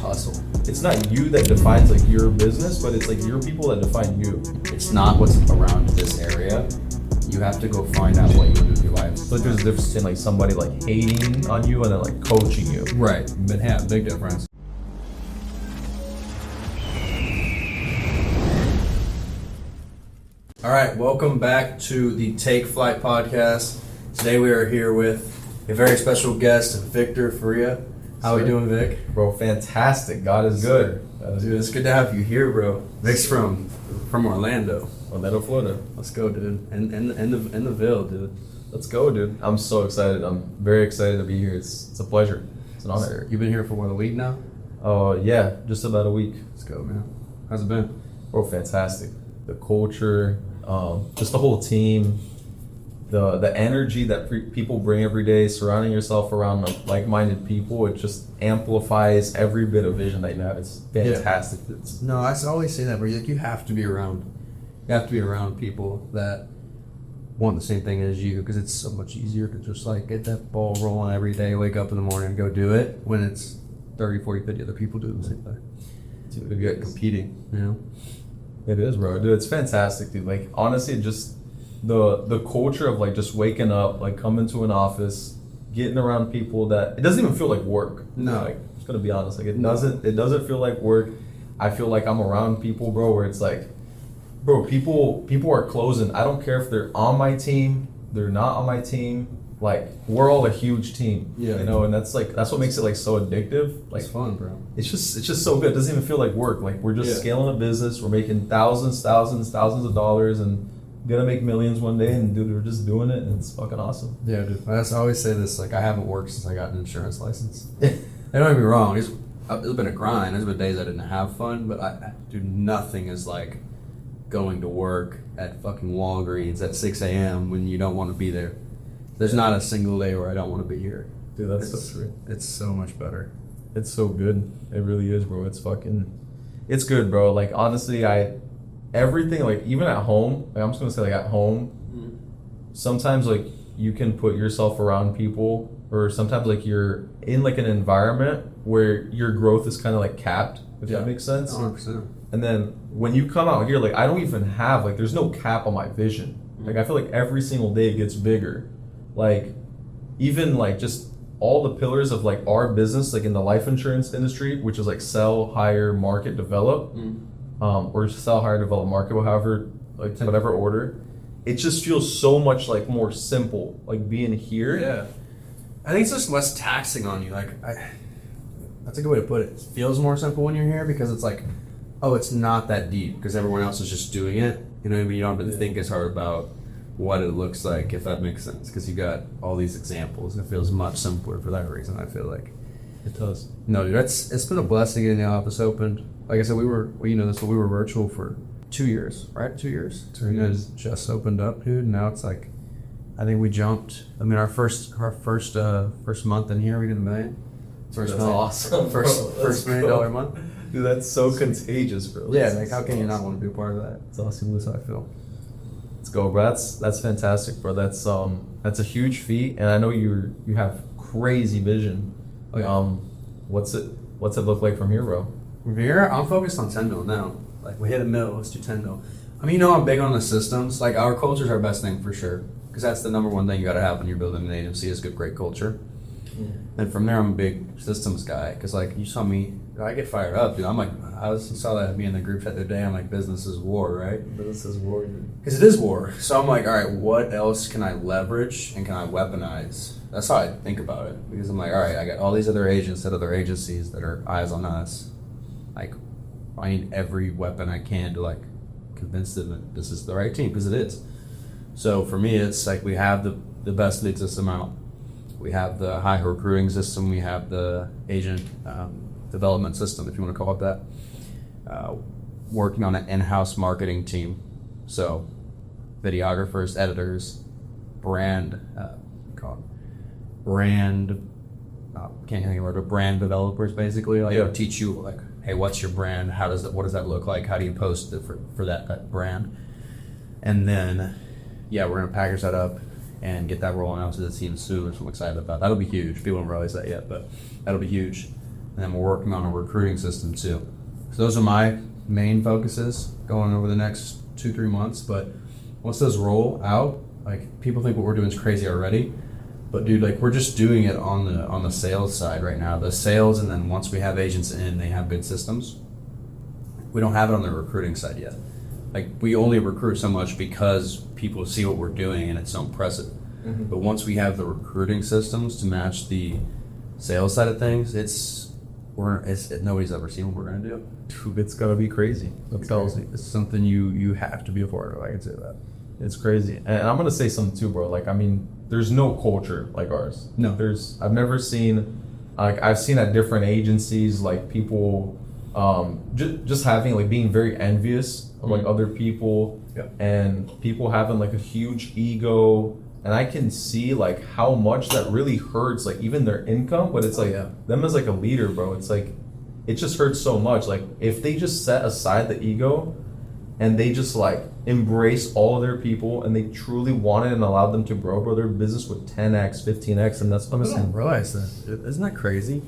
hustle. It's not you that defines like your business, but it's like your people that define you. It's not what's around this area. You have to go find out what you want to do with your life. So there's a difference in like somebody like hating on you and then like coaching you. Right, but yeah, big difference. All right, welcome back to the Take Flight podcast. Today we are here with a very special guest, Victor Faria. How are we doing, Vic? Bro, fantastic. God is good. Dude, it's good to have you here, bro. Vic's from Orlando. Orlando, Florida. Let's go, dude. And the Ville, dude. Let's go, dude. I'm so excited. I'm very excited to be here. It's a pleasure. It's an honor. You've been here for what, a week now? Oh, yeah, just about a week. Let's go, man. How's it been? Bro, fantastic. The culture, just the whole team, the energy that people bring every day, surrounding yourself around like-minded people, it just amplifies every bit of vision that you have. It's fantastic. Yeah. No, I always say that, but like, you have to be around people that want the same thing as you, because it's so much easier to just like get that ball rolling every day, wake up in the morning and go do it, when it's 30, 40, 50 other people doing the same thing. Dude, you get competing. You know? It is, bro. Dude, it's fantastic, dude. Like, honestly, just the culture of like just waking up, like coming to an office, getting around people that it doesn't even feel like work. No. Like, I'm just gonna be honest. Like, it doesn't feel like work. I feel like I'm around people, bro, where it's like, bro, people are closing. I don't care if they're on my team, they're not on my team. Like, we're all a huge team. Yeah. You know, and that's what makes it like so addictive. Like, it's fun, bro. It's just so good. It doesn't even feel like work. Like, we're just scaling a business. We're making thousands of dollars and gonna make millions one day, and dude, we're just doing it, and it's fucking awesome. Yeah, dude. I always say this, like, I haven't worked since I got an insurance license. Don't get me wrong, it's been a grind. There's been days I didn't have fun, but I do nothing is like going to work at fucking Walgreens at 6 a.m. when you don't want to be there. There's not a single day where I don't want to be here. Dude, that's so true. It's so much better. It's so good. It really is, bro. It's good, bro. Like, honestly, everything, like, even at home, like, I'm just gonna say, like, at home, sometimes, like, you can put yourself around people, or sometimes, like, you're in, like, an environment where your growth is kind of, like, capped, if that makes sense. 100%. And then when you come out here, like, I don't even have, like, there's no cap on my vision. Like, I feel like every single day it gets bigger. Like, even, like, just all the pillars of, like, our business, like, in the life insurance industry, which is, like, sell, hire, market, develop, or sell, hire, develop, market, however, like, whatever order, it just feels so much, like, more simple, like, being here. Yeah. I think it's just less taxing on you. Like, that's a good way to put it. It feels more simple when you're here, because it's like, oh, it's not that deep, because everyone else is just doing it. You know what I mean? You don't have to think as hard about what it looks like, if that makes sense, because you got all these examples. It feels much simpler for that reason, I feel like. It does. No, dude, it's been a blessing getting the office opened. Like I said, we were virtual for 2 years, right? 2 years. 2 years. Just opened up, dude. Now it's like, I think we jumped. I mean, our first month in here, we did $1 million. That's awesome. First $1 million month. Dude, that's so contagious, bro. Yeah, like, how can you not want to be a part of that? It's awesome. That's how I feel. Let's go, bro. That's fantastic, bro. That's a huge feat, and I know you have crazy vision. Oh, yeah. What's it look like from here, bro? From here, I'm focused on 10 mil now. Like, we hit $1 million, let's do 10 mil. I mean, I'm big on the systems. Like, our culture is our best thing for sure, because that's the number one thing you got to have when you're building an agency, is great culture. And from there, I'm a big systems guy, because, like, you saw me, I get fired up, dude. I'm like, saw that me in the group chat the other day. I'm like, business is war, right? Business is war, dude. Because it is war. So I'm like, all right, what else can I leverage and can I weaponize? That's how I think about it. Because I'm like, all right, I got all these other agents at other agencies that are eyes on us. Like, I need every weapon I can to, like, convince them that this is the right team, because it is. So for me, it's like, we have the best lead system out. We have the high recruiting system. We have the agent development system, if you want to call it that. Working on an in-house marketing team. So videographers, editors, brand developers, basically. Like, teach you, like, hey, what's your brand? What does that look like? How do you post it for that brand? And then, we're gonna package that up and get that rolling out to the team soon, which I'm excited about. That'll be huge. People don't realize that yet, but that'll be huge. and then we're working on a recruiting system too. So those are my main focuses going over the next 2-3 months. But once those roll out, like people think what we're doing is crazy already, but dude, like we're just doing it on the sales side right now. The sales, and then once we have agents in, they have good systems. We don't have it on the recruiting side yet. Like we only recruit so much because people see what we're doing and it's so impressive. Mm-hmm. But once we have the recruiting systems to match the sales side of things, nobody's ever seen what we're gonna do. It's gonna be crazy. It's something you have to be a part of. I can say that. It's crazy, and I'm gonna say something too, bro. Like, I mean, there's no culture like ours. No, I've never seen, like, I've seen at different agencies, like people, just having like being very envious of like other people, and people having like a huge ego. And I can see like how much that really hurts, like even their income, but it's like them as like a leader, bro. It's like, it just hurts so much. Like if they just set aside the ego and they just like embrace all of their people and they truly wanted and allowed them to grow, bro, their business would 10x, 15x, and that's what I'm saying. I didn't realize that. Isn't that crazy?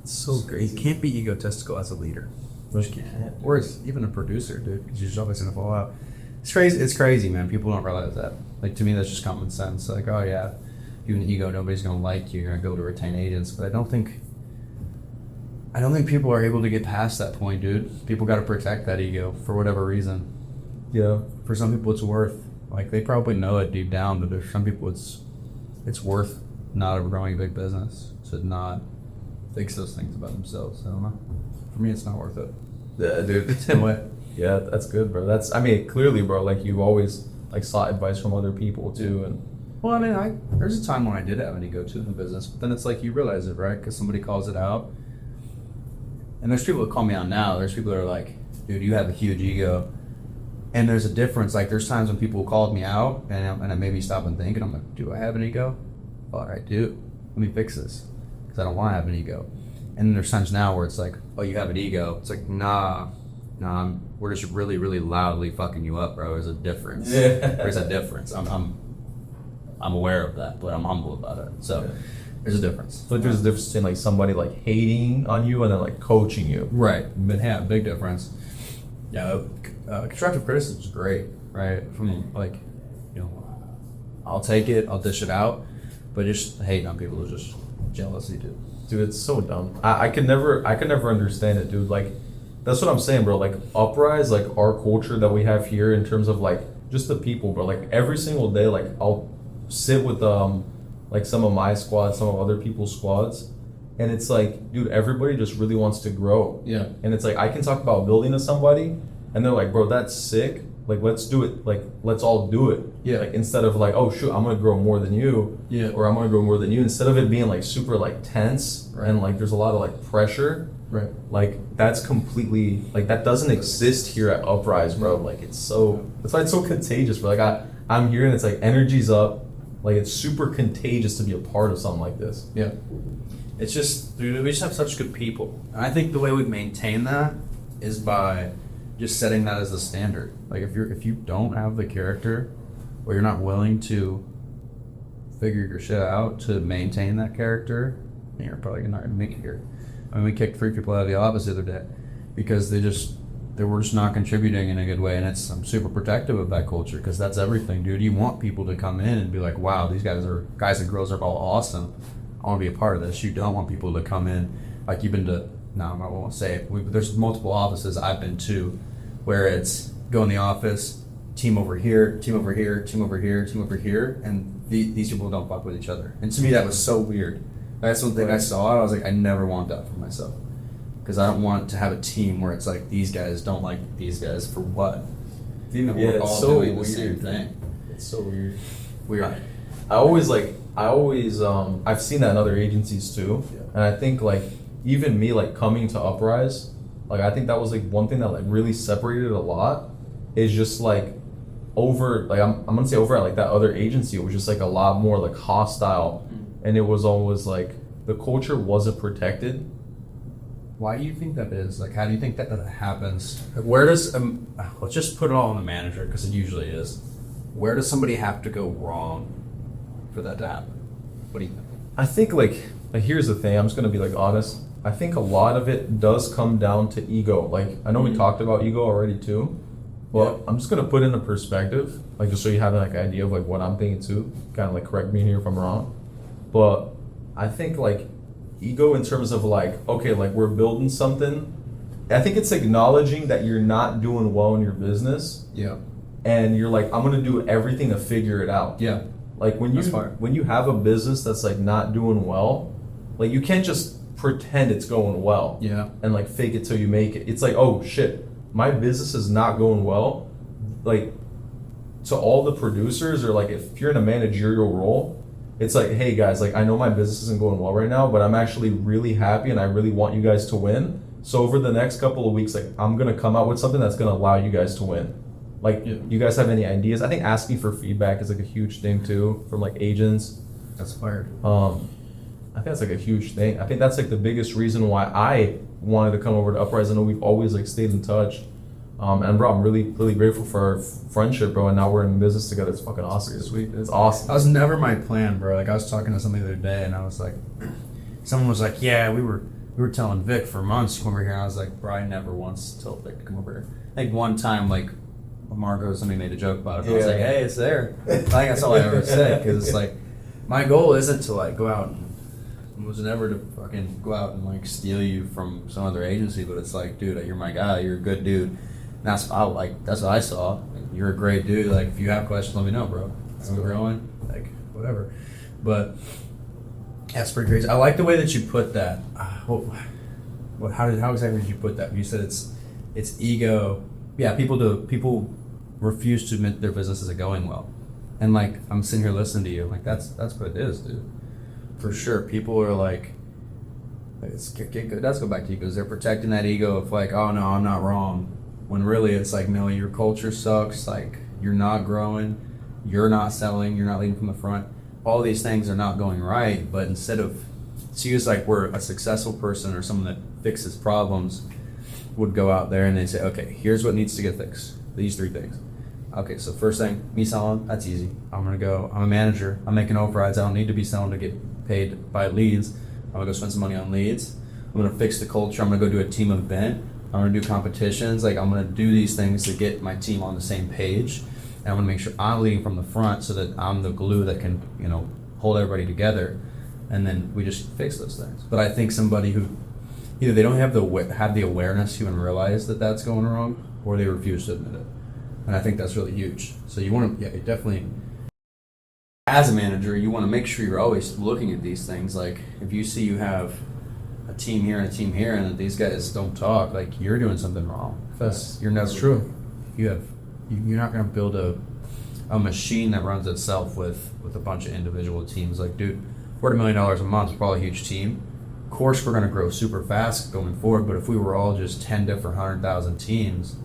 It's so great. You can't be egotistical as a leader. You can't. Or as even a producer, dude, because you're always gonna fall out. It's crazy. It's crazy, man. People don't realize that. Like to me, that's just common sense. Like, oh yeah, if you have an ego, nobody's gonna like you. You're gonna be able to retain agents. But I don't think people are able to get past that point, dude. People got to protect that ego for whatever reason. Yeah. For some people, it's worth. Like they probably know it deep down, but there's some people it's worth not growing a big business to not fix those things about themselves. I don't know. For me, it's not worth it. Yeah, dude. Same way. Yeah, that's good, bro. I mean, clearly, bro, like you've always like sought advice from other people too, and well, I mean, there's a time when I did have an ego too in the business, but then it's like you realize it, right? Because somebody calls it out, and there's people that call me out now. There's people that are like, "Dude, you have a huge ego," and there's a difference. Like, there's times when people called me out, and it made me stop and think, and I'm like, "Do I have an ego? Oh, I do. Let me fix this because I don't want to have an ego." And then there's times now where it's like, "Oh, you have an ego." It's like, nah. We're just really, really loudly fucking you up, bro. There's a difference. There's a difference. I'm aware of that, but I'm humble about it. So there's a difference. Like there's a difference between like somebody like hating on you and then like coaching you. Right. But yeah, big difference. Yeah, constructive criticism is great, right? From like, I'll take it, I'll dish it out, but just hating on people is just jealousy, dude. Dude, it's so dumb. I could never understand it, dude. Like, that's what I'm saying, bro. Like Uprise, like our culture that we have here in terms of like just the people, bro. Like every single day, like I'll sit with like some of my squads, some of other people's squads, and it's like, dude, everybody just really wants to grow. Yeah. And it's like I can talk about building to somebody, and they're like, bro, that's sick. Like let's do it. Like let's all do it. Yeah. Like instead of like, oh shoot, I'm gonna grow more than you. Yeah. Or I'm gonna grow more than you. Instead of it being like super like tense and like there's a lot of like pressure. Right. Like that's completely like that doesn't exist here at Uprise, bro. Like that's why it's so contagious, bro. Like I'm here and it's like energy's up. Like it's super contagious to be a part of something like this. Yeah. It's just, dude, we just have such good people. And I think the way we maintain that is by just setting that as the standard. Like if you don't have the character or you're not willing to figure your shit out to maintain that character, then you're probably not gonna make it here. I mean, we kicked 3 people out of the office the other day because they were just not contributing in a good way, and I'm super protective of that culture because that's everything, dude. You want people to come in and be like, wow, these guys and girls are all awesome. I want to be a part of this. You don't want people to come in like you've been to. No, I won't say it. There's multiple offices I've been to where it's go in the office, team over here, team over here, team over here, team over here, and these people don't fuck with each other. And to me, that was so weird. That's one thing I saw. I was like, I never want that for myself. Because I don't want to have a team where it's like these guys don't like these guys for what? We're all doing the same thing. It's so weird. Weird. I've seen that in other agencies too. Yeah. And I think like even me like coming to Uprise, like I think that was like one thing that like really separated a lot is just like over like I'm gonna say over at like that other agency, it was just like a lot more like hostile. And it was always like the culture wasn't protected. Why do you think that is? Like, how do you think that happens? Where does let's just put it all on the manager because it usually is. Where does somebody have to go wrong for that to happen? What do you think? I think like like here's the thing, I'm just gonna be like honest. I think a lot of it does come down to ego. Like I know we talked about ego already too. Well, I'm just gonna put in a perspective, like just so you have like an idea of like what I'm thinking too. Kind of like correct me here if I'm wrong. But I think like ego in terms of like, okay, like we're building something. I think it's acknowledging that you're not doing well in your business. Yeah. And you're like, I'm gonna do everything to figure it out. Yeah. Like when you have a business that's like not doing well, like you can't just pretend it's going well. Yeah. And like fake it till you make it. It's like, oh shit, my business is not going well. Like to all the producers, or like if you're in a managerial role, it's like, hey guys, like I know my business isn't going well right now, but I'm actually really happy and I really want you guys to win. So over the next couple of weeks, like I'm gonna come out with something that's gonna allow you guys to win. Like, you guys have any ideas? I think asking for feedback is like a huge thing too from like agents. That's fired. I think that's like a huge thing. I think that's like the biggest reason why I wanted to come over to Uprise. I know we've always like stayed in touch. And bro, I'm really, really grateful for our friendship, bro. And now we're in business together. It's fucking awesome. It's sweet. It's awesome. That was never my plan, bro. Like I was talking to somebody the other day, and I was like, someone was like, yeah, we were telling Vic for months to come over here, and I was like, bro, I never once told Vic to come over here. I think one time, like, Marco or somebody made a joke about it. I was like, hey, it's there. I think that's all I ever said, because it's like, my goal isn't to like go out and was never to fucking go out and like steal you from some other agency, but it's like, dude, you're my guy, you're a good dude. And that's what I saw. Like, you're a great dude. Like if you have questions, let me know, bro. I'm growing, like whatever. But that's pretty crazy. I like the way that you put that. How exactly did you put that? You said it's ego. Yeah, people refuse to admit their business isn't going well, and like I'm sitting here listening to you, like that's what it is, dude. For sure, people are like, let's go back to egos. They're protecting that ego of like, oh no, I'm not wrong, when really it's like, no, your culture sucks. Like you're not growing, you're not selling, you're not leading from the front. All these things are not going right, but instead of see us like we're a successful person or someone that fixes problems, would go out there and they say, okay, here's what needs to get fixed. These 3 things. Okay, so first thing, me selling, that's easy. I'm a manager, I'm making overrides, I don't need to be selling to get paid by leads. I'm gonna go spend some money on leads. I'm gonna fix the culture, I'm gonna go do a team event, I'm gonna do competitions, like I'm gonna do these things to get my team on the same page. And I'm gonna make sure I'm leading from the front so that I'm the glue that can, hold everybody together. And then we just fix those things. But I think somebody who either they don't have the awareness to even realize that that's going wrong, or they refuse to admit it. And I think that's really huge. So you want to, you definitely, as a manager, you want to make sure you're always looking at these things. Like if you see you have a team here and a team here, and that these guys don't talk, like you're doing something wrong. That's true. You're not going to build a machine that runs itself with a bunch of individual teams. Like, dude, we're at $1 million a month, we're probably a huge team. Of course, we're going to grow super fast going forward, but if we were all just 10 different 100,000 teams,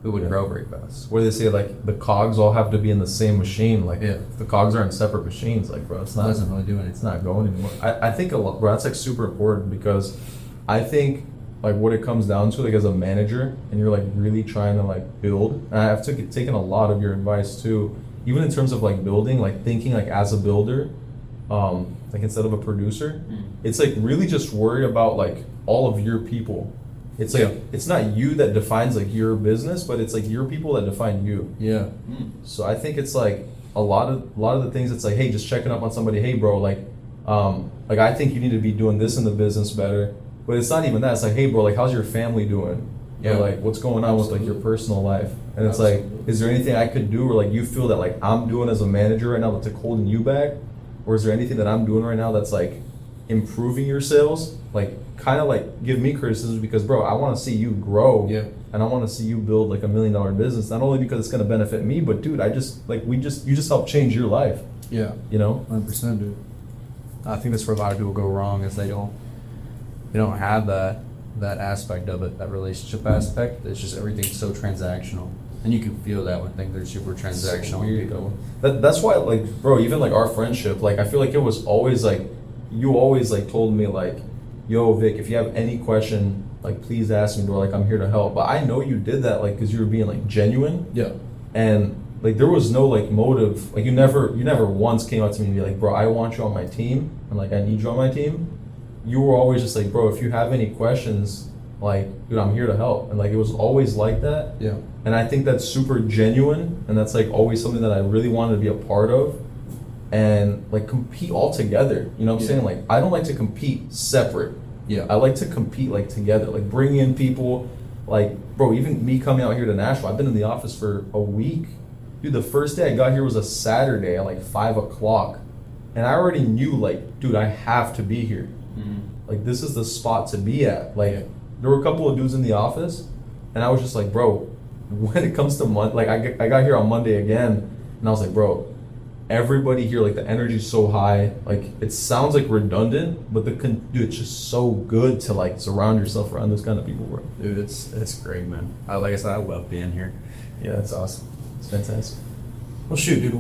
we wouldn't grow very fast. Where they say like the cogs all have to be in the same machine. Like if the cogs are in separate machines, like bro, it doesn't really do anything. It's not going anymore. I think a lot, bro. That's like super important, because I think like what it comes down to, like as a manager, and you're like really trying to like build. And I've taken a lot of your advice too, even in terms of like building, like thinking like as a builder, like instead of a producer. It's like really just worry about like all of your people. It's like it's not you that defines like your business, but it's like your people that define you. Yeah. So I think it's like a lot of the things. It's like, hey, just checking up on somebody. Hey, bro, like I think you need to be doing this in the business better. But it's not even that. It's like, hey, bro, like how's your family doing? Yeah. Or like what's going on with like your personal life? And it's like, is there anything I could do, or like you feel that like I'm doing as a manager right now that's like holding you back, or is there anything that I'm doing right now that's like improving your sales? Like kind of like give me criticism, because bro, I want to see you grow. Yeah. And I want to see you build like $1 million business, not only because it's going to benefit me, but dude, you just helped change your life. Yeah. 100%, dude. I think that's where a lot of people go wrong, is they don't have that aspect of it, that relationship aspect. It's just everything's so transactional. And you can feel that when things are super transactional. That's why, like, bro, even like our friendship, like I feel like it was always like, you always like told me like, yo, Vic, if you have any question, like please ask me, bro, like I'm here to help. But I know you did that like because you were being like genuine. Yeah. And like there was no like motive. Like you never once came up to me and be like, bro, I want you on my team, and like I need you on my team. you were always just like, bro, if you have any questions, like, dude, I'm here to help. And like, it was always like that. Yeah. And I think that's super genuine. And that's like always something that I really wanted to be a part of. And like compete all together. You know what I'm saying? Like, I don't like to compete separate. Yeah. I like to compete like together, like bring in people. Like, bro, even me coming out here to Nashville, I've been in the office for a week. Dude, the first day I got here was a Saturday at like 5 o'clock. And I already knew, like, dude, I have to be here. Like, this is the spot to be at. Like, there were a couple of dudes in the office, and I was just like, bro, when it comes to Monday, like, I got here on Monday again, and I was like, bro, everybody here, like, the energy's so high. Like, it sounds like redundant, but dude, it's just so good to like surround yourself around those kind of people, bro. Dude, it's great, man. Like I said, I love being here. Yeah, that's awesome. It's fantastic. Well, shoot, dude,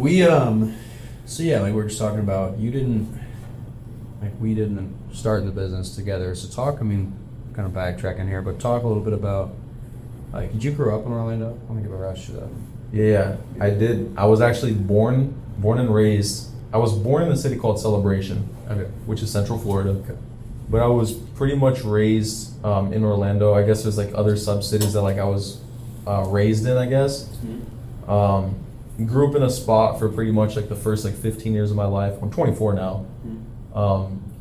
so yeah, like we were just talking about, we didn't start the business together. So talk, I mean, kind of backtracking here, but talk a little bit about, like, did you grow up in Orlando? I don't think I've ever asked you that. Yeah, I did. I was actually born and raised. I was born in a city called Celebration, Okay. which is Central Florida. Okay. But I was pretty much raised in Orlando. I guess there's like other sub cities that like I was raised in, I guess. Grew up in a spot for pretty much like the first like 15 years of my life. I'm 24 now.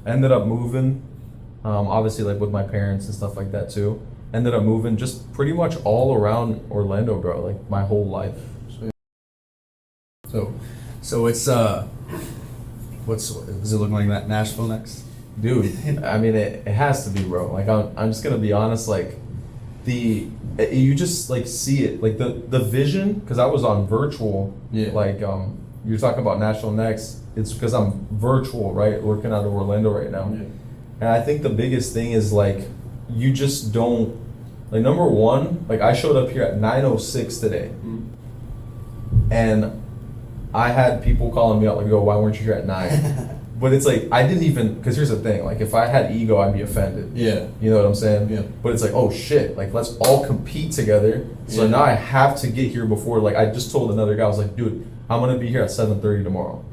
Ended up moving, obviously like with my parents and stuff like that too. Ended up moving just pretty much all around Orlando, bro, like my whole life. So it's is it looking like that Nashville next? Dude, I mean, it has to be, bro. Like, I'm just gonna be honest, like, you just, like, see it. Like, the vision, because I was on virtual, like, you're talking about National Next, it's because I'm virtual, right, working out of Orlando right now. Yeah. And I think the biggest thing is, like, you just don't, like, number one, like, I showed up here at 9:06 today, and I had people calling me out, like, yo, why weren't you here at 9? But it's like, I didn't even, because here's the thing, like, if I had ego, I'd be offended. Yeah. You know what I'm saying? Yeah. But it's like, oh shit, like, let's all compete together. So now I have to get here before, like, I just told another guy, I was like, dude, I'm going to be here at 7:30 tomorrow.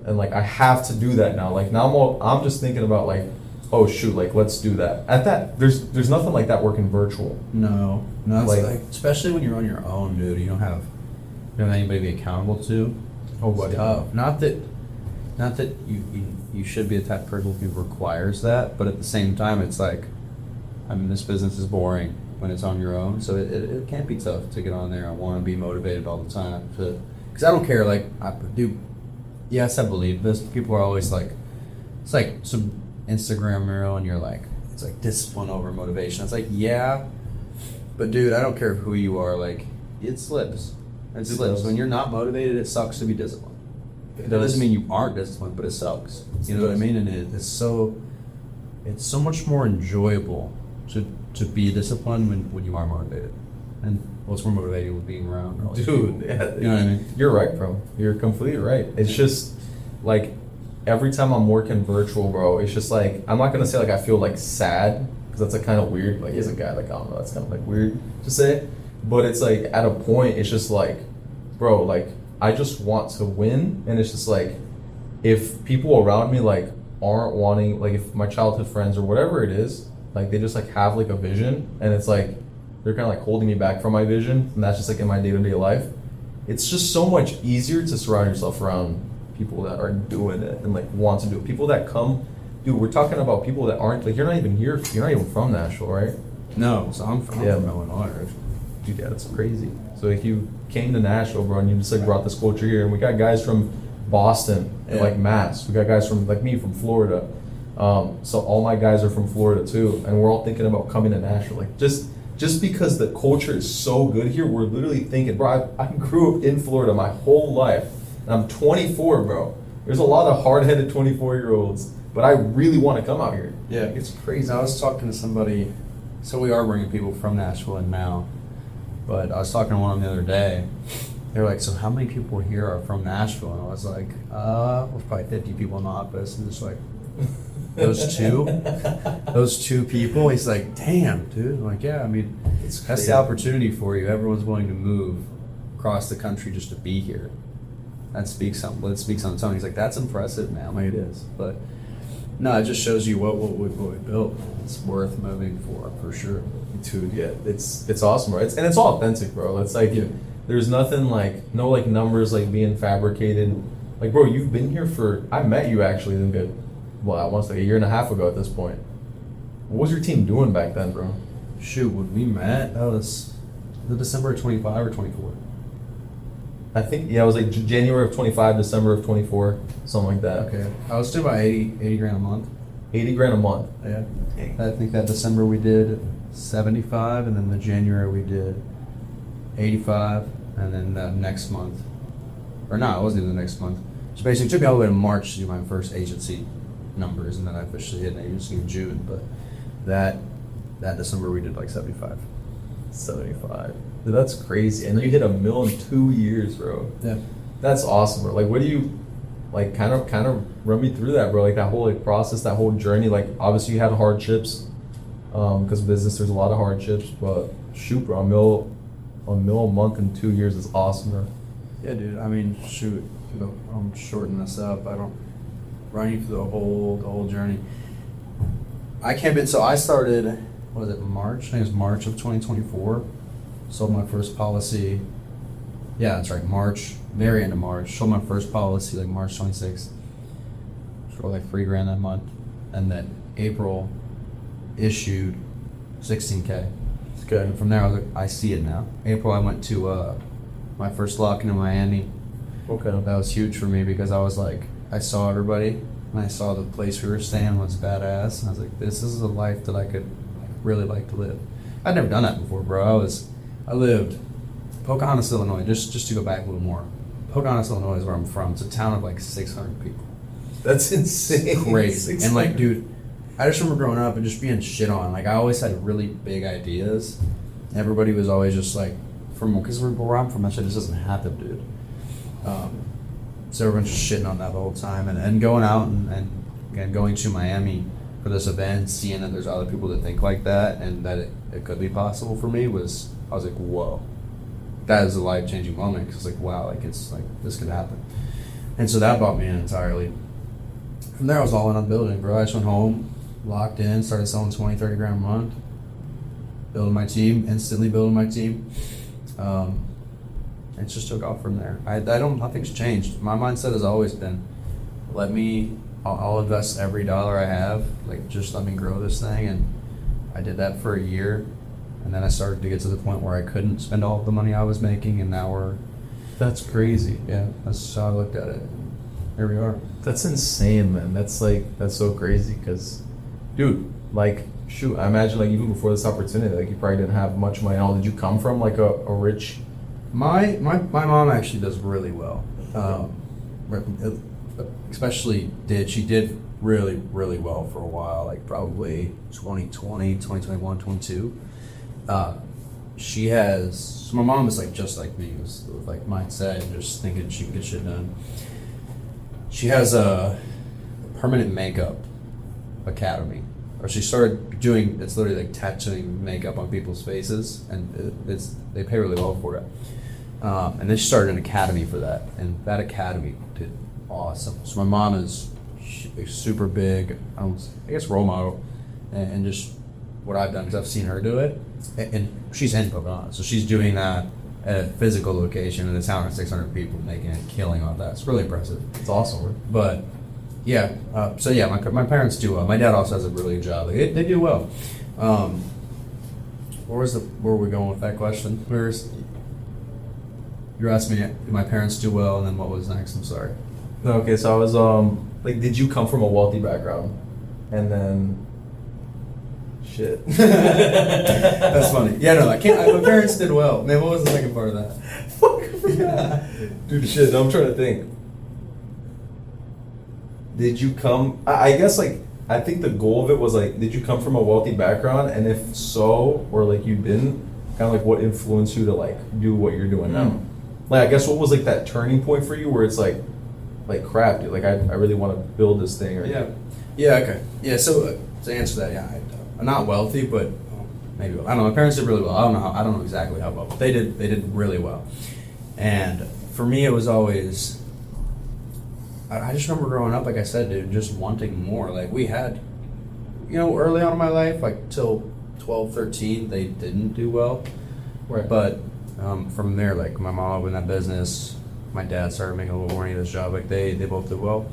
And, like, I have to do that now. Like, now I'm just thinking about, like, oh shoot, like, let's do that. At that, there's nothing like that working virtual. No, it's Like- especially when you're on your own, dude. You don't have anybody to be accountable to. Oh, It's buddy. tough. Not that you should be the type of person who requires that, but at the same time, it's like, I mean, this business is boring when it's on your own, so it can't be tough to get on there. I want to be motivated all the time because I don't care. Like, I do. Yes, I believe this. People are always like, it's like some Instagram reel, and you're like, it's like discipline over motivation. It's like, yeah, but dude, I don't care who you are. Like, it slips. It slips. does. When you're not motivated, it sucks to be disciplined. It does. doesn't mean you aren't disciplined, but it sucks. You know what I mean? And it's so much more enjoyable to be disciplined when you are motivated. And what's more motivating with being around all these Dude, people. yeah, You know what I mean? You're right, bro. You're completely right. It's just like every time I'm working virtual, bro, it's just like, I'm not gonna say like I feel like sad, because that's like kind of weird. Like, as a guy, like, I don't know, that's kind of like weird to say. But it's like at a point, it's just like, bro, like, I just want to win. And it's just like, if people around me like aren't wanting, like, if my childhood friends or whatever it is, like, they just like have like a vision, and it's like they're kind of like holding me back from my vision, and that's just like in my day-to-day life, it's just so much easier to surround yourself around people that are doing it and like want to do it. People that come, dude, we're talking about people that aren't, like, you're not even here, you're not even from Nashville, right? No, so I'm from Illinois. Dude, yeah, that's crazy. So like, you came to Nashville, bro, and you just like brought this culture here, and we got guys from Boston and like Mass. We got guys from like me from Florida. So all my guys are from Florida too, and we're all thinking about coming to Nashville. Like, just because the culture is so good here, we're literally thinking, bro, I grew up in Florida my whole life, and I'm 24, bro. There's a lot of hard-headed 24-year-olds, but I really want to come out here. Yeah, it's crazy. I was talking to somebody, so we are bringing people from Nashville in now, but I was talking to one of them the other day. They're like, so how many people here are from Nashville? And I was like, well, probably 50 people in the office. And just like, those two people? He's like, damn, dude. I'm like, yeah, I mean, that's the opportunity for you. Everyone's willing to move across the country just to be here. That speaks on its own. He's like, that's impressive, man. I'm like, it is. But No, it just shows you what we built. It's worth moving for sure. Dude, yeah, it's awesome, bro. It's all authentic, bro. It's like Yeah. there's nothing like no like numbers like being fabricated. Like, bro, you've been here for. I met you actually, I want to say a year and a half ago at this point. What was your team doing back then, bro? Shoot, when we met, that was the December of 25 or 24. I think it was like January of 25, December of 24, something like that. Okay, I was doing about 80 grand a month. 80 grand a month. Yeah, I think that December we did 75, and then the January we did 85, and then the next month, or no, it wasn't even the next month. So basically, it took me all the way to March to do my first agency numbers, and then I officially hit an agency in June. But that December we did like 75. 75. Dude, that's crazy. And you hit $1 million in 2 years, bro. Yeah. That's awesome, bro. Like, what do you, like, kind of run me through that, bro? Like, that whole, like, process, that whole journey. Like, obviously you had hardships, because business, there's a lot of hardships, but shoot, bro, $1 million a month in 2 years is awesome, bro. Yeah, dude. I mean, shoot. I'm shortening this up. I don't run you through the whole journey. I can't be. So I started. What was it? March. I think it was March of 2024. Sold my first policy. Yeah, that's right. March. Very end of March. Sold my first policy like March 26th. For like $3,000 that month, and then April issued 16K. It's good. And from there, I was like, I see it now. April, I went to my first lock-in in Miami. Okay. That was huge for me because I was like, I saw everybody, and I saw the place we were staying was badass. And I was like, this is a life that I could really like to live. I'd never done that before, bro. I lived Pocahontas, Illinois. Just to go back a little more, Pocahontas, Illinois is where I'm from. It's a town of like 600 people. That's insane. It's crazy. And like, dude, I just remember growing up and just being shit on. Like, I always had really big ideas. Everybody was always just like, because where I'm from, that shit just doesn't happen, dude. So everyone's just shitting on that the whole time, and going out and again going to Miami for this event, seeing that there's other people that think like that, and that it could be possible for me I was like, whoa, that is a life-changing moment, because like, wow, like it's like this could happen. And so that brought me in entirely. From there, I was all in on building, bro. I just went home, locked in, started selling 20-30 grand a month, building my team, instantly building my team. It just took off from there. Nothing's changed. My mindset has always been, I'll invest every dollar I have, like just let me grow this thing. And I did that for a year, and then I started to get to the point where I couldn't spend all the money I was making, and now That's crazy. yeah, that's how I looked at it. Here we are. That's insane, man. That's so crazy, because, dude, like, shoot, I imagine, like, even before this opportunity, like, you probably didn't have much money at all. Did you come from, like, a rich... My mom actually does really well. She did really, really well for a while, like probably 2020, 2021, 22. So my mom is like just like me, with like mindset and just thinking she can get shit done. She has a permanent makeup academy, or she started doing, it's literally like tattooing makeup on people's faces, and they pay really well for it. And then she started an academy for that, and that academy did awesome. So my mom is a super big, I guess, role model, and just what I've done, because I've seen her do it, and she's in Pocahontas, so she's doing that at a physical location in a town of 600 people, making a killing off that. It's really impressive. It's awesome, bro. But yeah, so yeah, my parents do well. My dad also has a really good job. They do well. Where were we going with that question? You're asking me, do my parents do well, and then what was next? I'm sorry. No, okay, so I was, like, did you come from a wealthy background? And then... Shit. That's funny. Yeah, no, my parents did well. Man, what was the second part of that? Yeah. Dude, shit, I'm trying to think. Did you come... I guess, like, I think the goal of it was, like, did you come from a wealthy background? And if so, or, like, you didn't, kind of, like, what influenced you to, like, do what you're doing now? Like, I guess what was, like, that turning point for you where it's like crap, dude, like, I really want to build this thing? Or... Yeah, okay. Yeah, so to answer that, yeah, I'm not wealthy, but maybe, I don't know, my parents did really well. I don't know exactly how well, but they did really well. And for me, it was always, I just remember growing up, like I said, dude, just wanting more. Like we had, early on in my life, like till 12, 13, they didn't do well. Right. But from there, like my mom opened that business, my dad started making a little more money at his job. Like they both did well,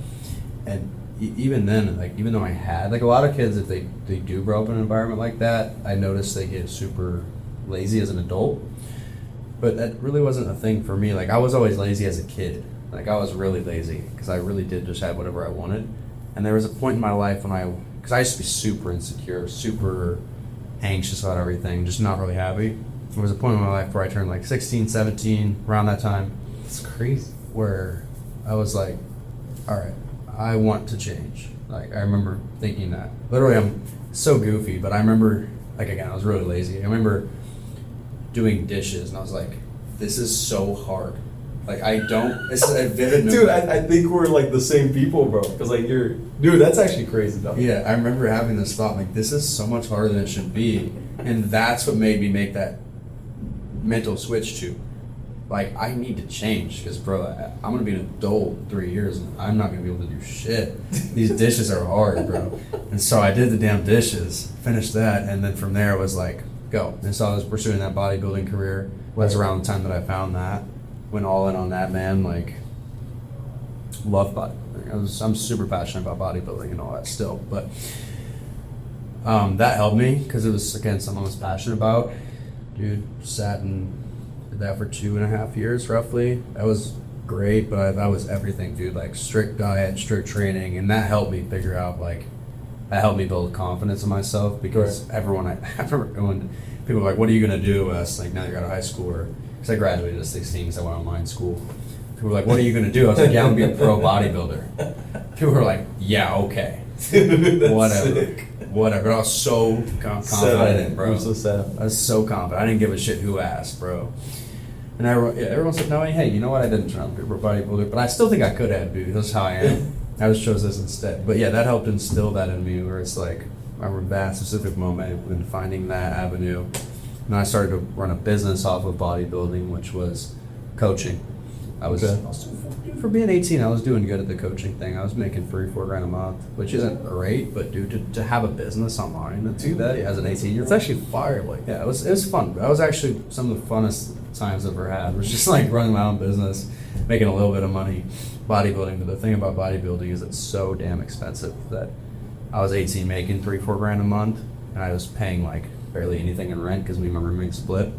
and even then, like even though I had like a lot of kids, if they do grow up in an environment like that, I noticed they get super lazy as an adult. But that really wasn't a thing for me. Like I was always lazy as a kid. Like I was really lazy because I really did just have whatever I wanted. And there was a point in my life when because I used to be super insecure, super anxious about everything, just not really happy. There was a point in my life where I turned like 16, 17, around that time. It's crazy. Where I was like, all right, I want to change. Like I remember thinking that. Literally, I'm so goofy, but I remember, like again, I was really lazy. I remember doing dishes, and I was like, this is so hard. Like it's a vivid memory. Dude, I think we're like the same people, bro. Because like dude, that's actually crazy though. Yeah, I remember having this thought, like this is so much harder than it should be. And that's what made me make that mental switch to, like, I need to change. Because, bro, I'm going to be an adult in 3 years, and I'm not going to be able to do shit. These dishes are hard, bro. And so I did the damn dishes, finished that, and then from there it was like, go. And so I was pursuing that bodybuilding career. That's around the time that I found that. Went all in on that, man. Like, love bodybuilding. I'm super passionate about bodybuilding and all that still. But that helped me because it was, again, something I was passionate about. Dude, sat and did that for 2.5 years, roughly. That was great, but that was everything, dude. Like, strict diet, strict training, and that helped me figure out, like, that helped me build confidence in myself because everyone, I remember when people were like, what are you going to do, Wes? Like, now you're out of high school, or, because I graduated at 16 because I went online school. People were like, what are you going to do? I was like, yeah, I'm going to be a pro bodybuilder. People were like, yeah, okay. Whatever. Sick. Whatever. But I was so confident in it, bro. I'm so sad. I was so confident. I didn't give a shit who asked, bro. And everyone said, no, hey, you know what? I didn't turn out to be a pro bodybuilder, but I still think I could have, dude. That's how I am. I just chose this instead. But yeah, that helped instill that in me, where it's like, I remember that specific moment and finding that avenue. And I started to run a business off of bodybuilding, which was coaching. I was for being 18, I was doing good at the coaching thing. I was making $3-4 a month, which isn't great, but dude, to have a business online and do that as an 18-year-old, it's actually fire. Like, yeah, it was fun. That was actually some of the funnest times I've ever had. It was just like running my own business, making a little bit of money, bodybuilding. But the thing about bodybuilding is it's so damn expensive that I was 18 making $3-4 a month, and I was paying like barely anything in rent because me and my roommate split.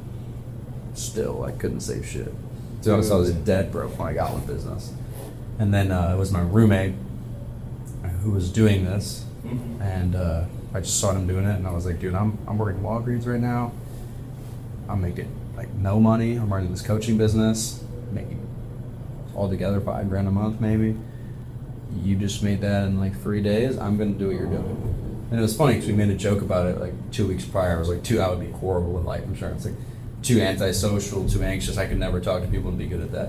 Still, I couldn't save shit. To be honest, I was dead broke when I got with business. And then it was my roommate who was doing this, and I just saw him doing it, and I was like, dude, I'm working Walgreens right now. I'm making like no money. I'm running this coaching business, making altogether $5,000 a month maybe. You just made that in like 3 days. I'm gonna do what you're doing. And it was funny because we made a joke about it like 2 weeks prior. I was like, I would be horrible with life insurance. Like, too antisocial, too anxious. I could never talk to people and be good at that.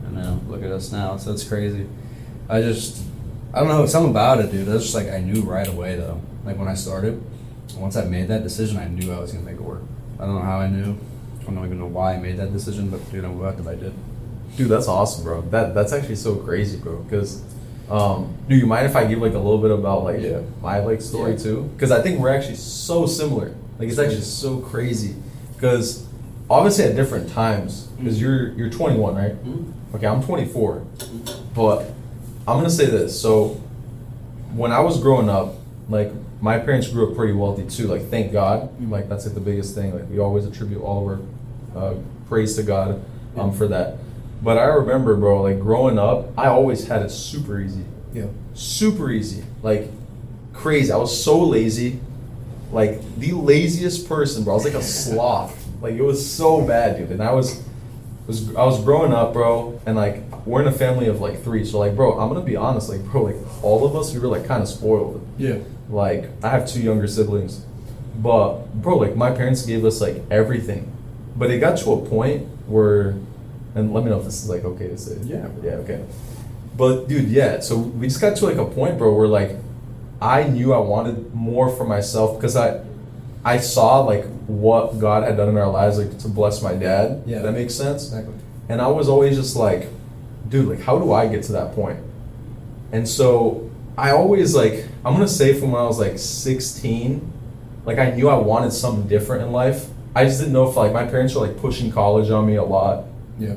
And now look at us now. So it's crazy. I don't know, something about it, dude. That's just like, I knew right away though. Like when I started, once I made that decision, I knew I was gonna make it work. I don't know how I knew. I don't even know why I made that decision, but dude, I'm glad that I did. Dude, that's awesome, bro. That's actually so crazy, bro. Because, do you mind if I give like a little bit about like my like story too? Because I think we're actually so similar. Like it's actually so crazy. Because obviously at different times, because you're 21, right? Mm-hmm. Okay, I'm 24. Mm-hmm. But I'm gonna say this. So when I was growing up, like my parents grew up pretty wealthy too. Like thank God. Like that's like the biggest thing. Like we always attribute all of our praise to God for that. But I remember, bro, like growing up, I always had it super easy. Yeah. Super easy. Like crazy. I was so lazy. Like the laziest person, bro. I was like a sloth. Like it was so bad, dude. And I was growing up, bro, and like we're in a family of like 3. So like, bro, I'm gonna be honest, like, bro, like all of us, we were like kind of spoiled. Yeah. Like I have 2 younger siblings, but bro, like my parents gave us like everything, but it got to a point where, and let me know if this is like okay to say. Yeah. Yeah. Okay. But dude, yeah. So we just got to like a point, bro, where like I knew I wanted more for myself because I saw like what God had done in our lives, like to bless my dad. Yeah. That makes sense. Exactly. And I was always just like, dude, like how do I get to that point? And so I always like, I'm gonna say from when I was like 16, like I knew I wanted something different in life. I just didn't know if like my parents were like pushing college on me a lot. Yeah.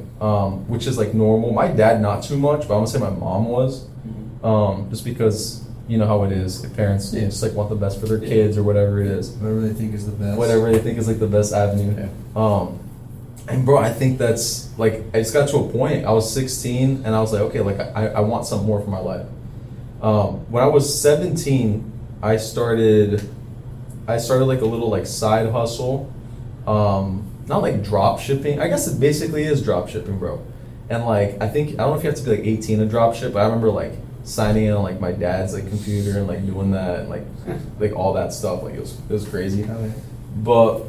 Which is like normal. My dad not too much, but I'm gonna say my mom was. Just because you know how it is. Like parents just like want the best for their kids or whatever it is. Whatever they think is the best. Whatever they think is like the best avenue. Yeah. And bro, I think that's like I just got to a point. I was 16 and I was like, okay, like I want something more for my life. When I was 17, I started like a little like side hustle. Not like drop shipping. I guess it basically is drop shipping, bro. And like I don't know if you have to be like 18 to drop ship, but I remember like signing in on like my dad's like computer and like doing that and like all that stuff. Like it was crazy. Oh, yeah. But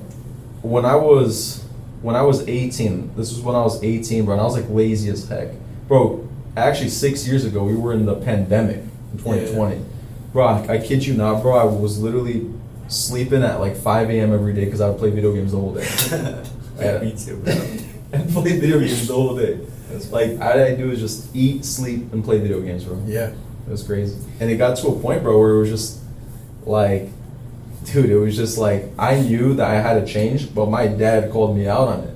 when I was 18, this was when I was 18, bro, and I was like lazy as heck. Bro, actually 6 years ago, we were in the pandemic in 2020. Yeah. Bro, I kid you not, bro, I was literally sleeping at like 5 a.m. every day because I would play video games the whole day. Yeah, me too, bro. And play video games the whole day. Like, all I do is just eat, sleep, and play video games, bro. Yeah. It was crazy. And it got to a point, bro, where it was just like, dude, it was just like, I knew that I had to change, but my dad called me out on it.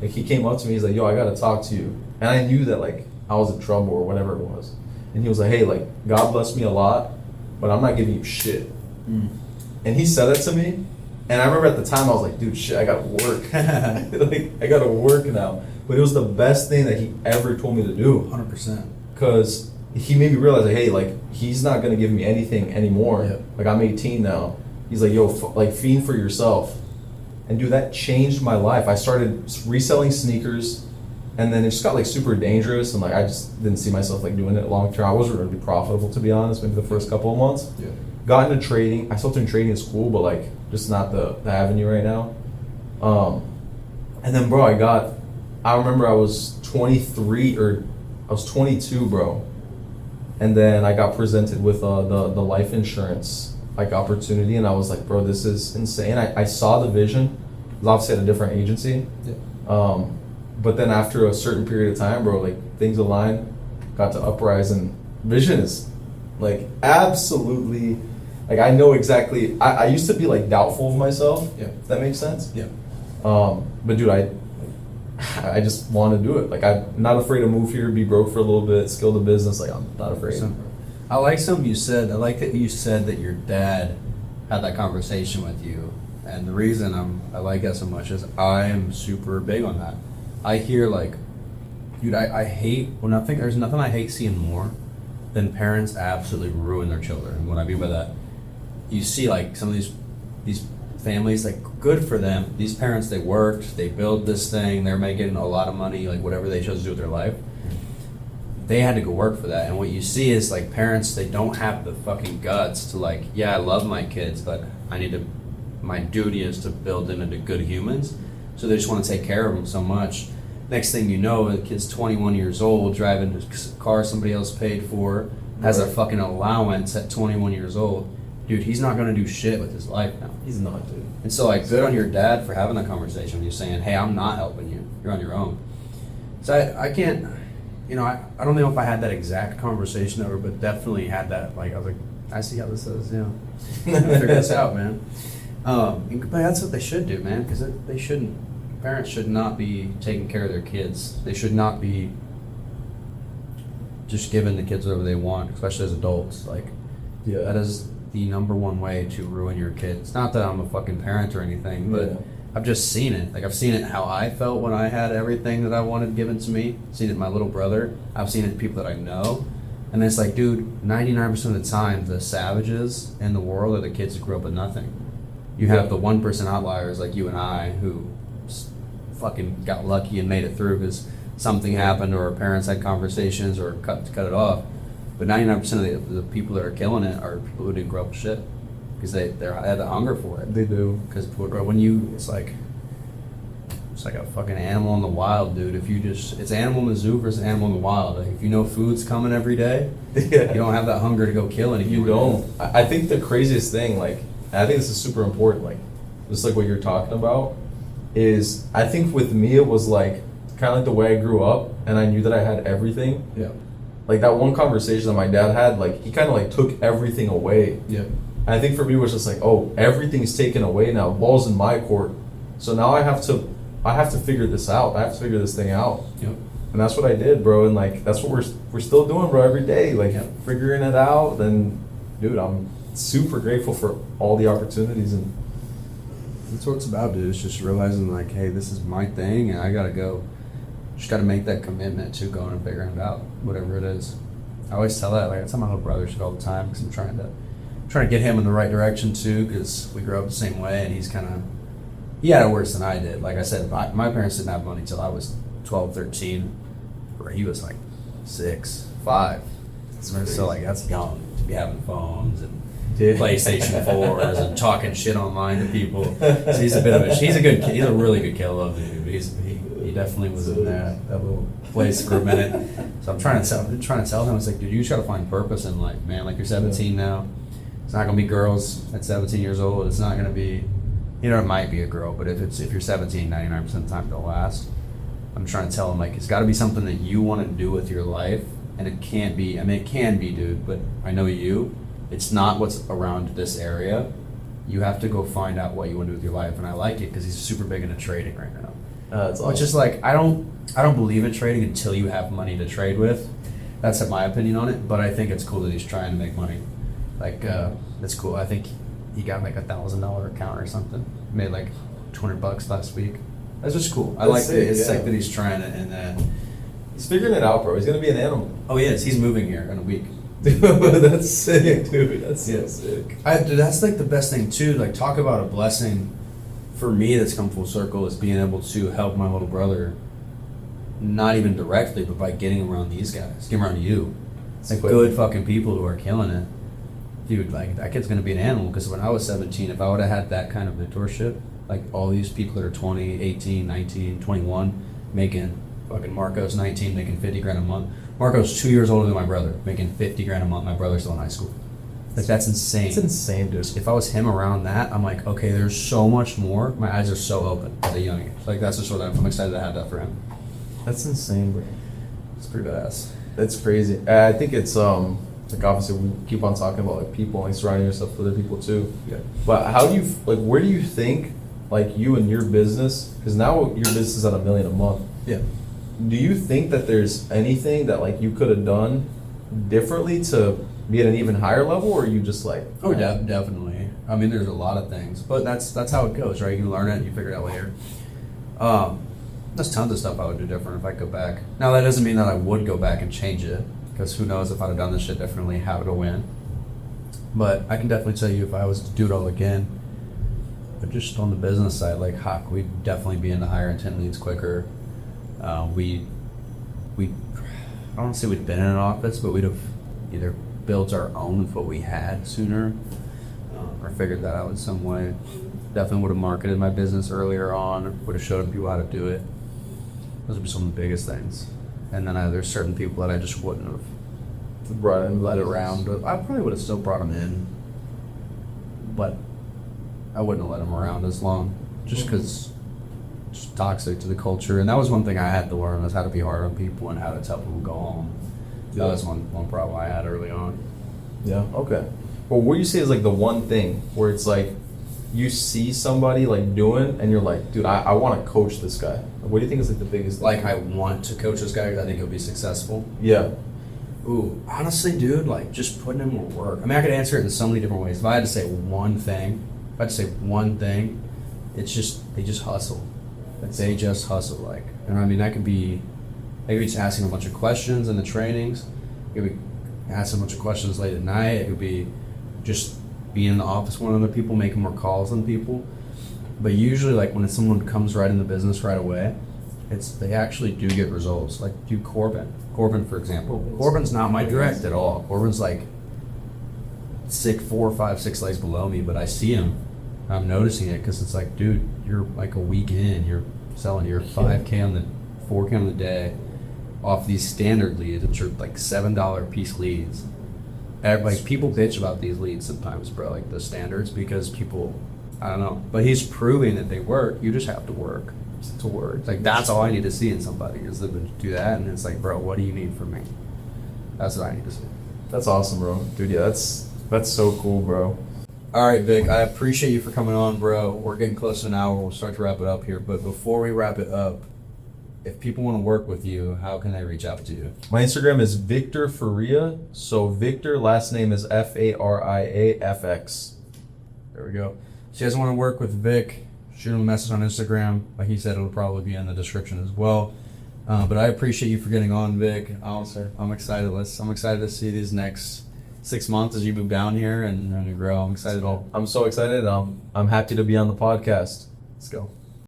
Like, he came up to me, he's like, yo, I gotta talk to you. And I knew that, like, I was in trouble or whatever it was. And he was like, hey, like, God bless me a lot, but I'm not giving you shit. And he said that to me, and I remember at the time, I was like, dude, shit, I gotta work. Like, I gotta work now. But it was the best thing that he ever told me to do. 100%. Because he made me realize, like, hey, like, he's not gonna give me anything anymore. Yep. Like, I'm 18 now. He's like, yo, like, fiend for yourself. And dude, that changed my life. I started reselling sneakers, and then it just got like super dangerous, and like I just didn't see myself like doing it long term. I wasn't really profitable, to be honest, maybe the first couple of months. Yeah. Got into trading. I still doing trading in school, but like just not the avenue right now. And then bro, I remember I was 23 or I was 22, bro. And then I got presented with the life insurance like opportunity, and I was like, bro, this is insane. I saw the vision. It was obviously at a different agency. Yeah. But then after a certain period of time, bro, like things aligned, got to Uprise, and vision is like absolutely, like I know exactly, I used to be like doubtful of myself, yeah. If that makes sense. Yeah. But dude, I just want to do it. Like I'm not afraid to move here, be broke for a little bit, skill the business. Like I'm not afraid. I like something you said. I like that you said that your dad had that conversation with you. And the reason I like that so much is I am super big on that. I hear like, dude, I hate, when I think there's nothing I hate seeing more than parents absolutely ruin their children. And what I mean by that, you see like some of these families, like good for them. These parents, they worked, they built this thing, they're making a lot of money, like whatever they chose to do with their life. They had to go work for that. And what you see is like parents, they don't have the fucking guts to like, yeah, I love my kids, but my duty is to build them into good humans. So they just want to take care of them so much. Next thing you know, the kid's 21 years old, driving a car somebody else paid for, has a fucking allowance at 21 years old. Dude, he's not going to do shit with his life now. He's not, dude. And so like, good on your dad for having that conversation with you, saying, hey, I'm not helping you. You're on your own. So I can't, you know, I don't know if I had that exact conversation ever, but definitely had that, like, I was like, I see how this is, you know. Figure this out, man. But that's what they should do, man, because they shouldn't, parents should not be taking care of their kids. They should not be just giving the kids whatever they want, especially as adults. Like, yeah, that is the number one way to ruin your kids. Not that I'm a fucking parent or anything, but yeah. I've just seen it. Like, I've seen it how I felt when I had everything that I wanted given to me. I've seen it in my little brother. I've seen it in people that I know. And it's like, dude, 99% of the time, the savages in the world are the kids who grew up with nothing. You have the 1% outliers like you and I who fucking got lucky and made it through because something happened or our parents had conversations or cut it off. But 99% of the people that are killing it are people who didn't grow up with shit because they had the hunger for it. They do. Because when it's like a fucking animal in the wild, dude. If you it's animal in the zoo versus animal in the wild. Like, if you know food's coming every day, yeah. You don't have that hunger to go kill anything. You don't. I think the craziest thing, like, and I think this is super important, like, just like what you're talking about, is I think with me it was like kind of like the way I grew up, and I knew that I had everything. Yeah. like that one conversation that my dad had, like he kind of like took everything away. Yep. And I think for me it was just like, oh, everything's taken away now. Ball's in my court. So now I have to figure this out. I have to figure this thing out. Yep. And that's what I did, bro. And like that's what we're still doing, bro, every day. Like Yep. figuring it out. And dude, I'm super grateful for all the opportunities. And That's what it's about, dude. It's just realizing like, hey, this is my thing and I gotta go. Just gotta make that commitment to going and figuring it out, whatever it is. I always tell that, like I tell my little brother shit all the time because I'm trying to get him in the right direction too, because we grew up the same way and he had it worse than I did. Like I said, my parents didn't have money till I was 12, 13, where he was like 6, 5. So like that's young to be having phones and PlayStation 4s and talking shit online to people. So he's a good kid. He's a really good kid. I love the dude. He definitely was in that little place for a minute. So I'm trying to tell him, it's like, dude, you just gotta find purpose in life, man. Like you're 17 now. It's not gonna be girls at 17 years old. It's not gonna be, it might be a girl, but if you're 17, 99% of the time it'll last. I'm trying to tell him like it's got to be something that you want to do with your life, and it can't be. I mean, it can be, dude. But I know you. It's not what's around this area. You have to go find out what you want to do with your life, and I like it because he's super big into trading right now. that's awesome. Which is like I don't believe in trading until you have money to trade with. That's my opinion on it. But I think it's cool that he's trying to make money. Like that's cool. I think he got like $1,000 account or something. Made like $200 last week. That's just cool. I like sick, it's yeah. sick that he's trying it, and then He's figuring it out, bro. He's gonna be an animal. oh he is. He's moving here in a week. That's sick, dude. That's so Yeah. sick. Dude, that's like the best thing too. Like talk about a blessing for me that's come full circle is being able to help my little brother. Not even directly, but by getting around these guys, getting around you, like good fucking people who are killing it. Dude, like that kid's gonna be an animal because when I was 17, if I would have had that kind of mentorship, like all these people that are 20, 18, 19, 21, making fucking Marco's 19, making 50 grand a month. Marco's 2 years older than my brother, making 50 grand a month. My brother's still in high school. Like that's insane. It's insane, dude. If I was him around that, I'm like, okay, there's so much more. My eyes are so open at a young age. Like that's just what I'm excited to have that for him. That's insane, bro. It's pretty badass. That's crazy. I think it's like obviously we keep on talking about like people, like surrounding yourself with other people too. Yeah. But how do you like? Where do you think like you and your business? Because now your business is at $1 million a month. Yeah. Do you think that there's anything that like you could have done differently to be at an even higher level, or are you just like? Oh, definitely. I mean, there's a lot of things, but that's how it goes, right? You learn it, and you figure it out later. There's tons of stuff I would do different if I go back. Now, that doesn't mean that I would go back and change it, because who knows if I'd have done this shit differently, how to win. But I can definitely tell you if I was to do it all again, but just on the business side, like Hawk, we'd definitely be into higher intent leads quicker. We I don't want to say we'd been in an office, but we'd have either built our own with what we had sooner, or figured that out in some way. Definitely would have marketed my business earlier on, would have showed people how to do it. Those would be some of the biggest things. And then there's certain people that I just wouldn't have Brought in led business. around. I probably would have still brought them in, but I wouldn't have let them around as long, just because it's toxic to the culture. And that was one thing I had to learn, was how to be hard on people and how to tell people to go home. That was one problem I had early on. Yeah. Okay. Well, what do you say is like the one thing where it's like you see somebody like doing, and you're like, dude, I want to coach this guy. What do you think is like the biggest thing? Like, I want to coach this guy because I think he'll be successful. Yeah. Ooh, honestly, dude, like just putting in more work. I mean, I could answer it in so many different ways. If I had to say one thing, it's just they just hustle. They just hustle, like, and I mean that could be just asking a bunch of questions in the trainings. It could be asking a bunch of questions late at night. It could be just being in the office with other people, making more calls than people. But usually, like when someone comes right in the business right away, they actually do get results. Like do Corbin, for example. Corbin's not my direct at all. Corbin's like 4, 5, 6 legs below me, but I see him. I'm noticing it because it's like, dude, you're like a week in, you're selling your 5K on the 4K on the day off these standard leads, which are like $7 piece leads. Like people bitch about these leads sometimes, bro, like the standards, because people, I don't know, but he's proving that they work. You just have to work to work. Like that's all I need to see in somebody is to do that. And it's like, bro, what do you need from me? That's what I need to see. That's awesome, bro. Dude, yeah, that's so cool, bro. All right, Vic, I appreciate you for coming on, bro. We're getting close to an hour. We'll start to wrap it up here. But before we wrap it up, if people want to work with you, how can they reach out to you? My Instagram is Victor Faria. So Victor, last name is FARIAFX. There we go. If you guys want to work with Vic, shoot him a message on Instagram. Like he said, it'll probably be in the description as well. But I appreciate you for getting on, Vic. I'm excited. I'm excited to see these next 6 months as you move down here and grow. I'm excited. I'm so excited. I'm happy to be on the podcast. Let's go.